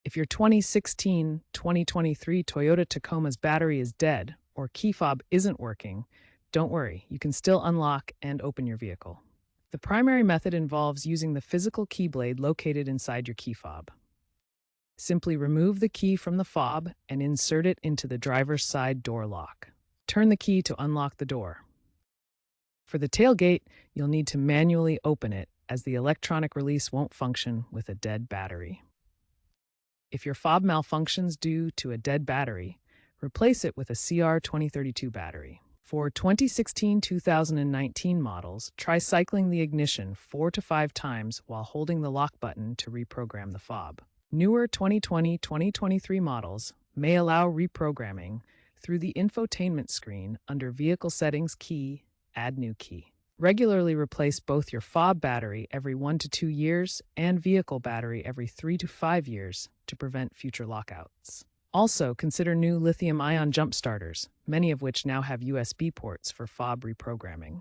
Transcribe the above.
If your 2016-2023 Toyota Tacoma's battery is dead or key fob isn't working, don't worry, you can still unlock and open your vehicle. The primary method involves using the physical key blade located inside your key fob. Simply remove the key from the fob and insert it into the driver's side door lock. Turn the key to unlock the door. For the tailgate, you'll need to manually open it as the electronic release won't function with a dead battery. If your fob malfunctions due to a dead battery, replace it with a CR2032 battery. For 2016-2019 models, try cycling the ignition 4 to 5 times while holding the lock button to reprogram the fob. Newer 2020-2023 models may allow reprogramming through the infotainment screen under Vehicle Settings Key, Add New Key. Regularly replace both your fob battery every 1 to 2 years and vehicle battery every 3 to 5 years to prevent future lockouts. Also, consider new lithium-ion jump starters, many of which now have USB ports for fob reprogramming.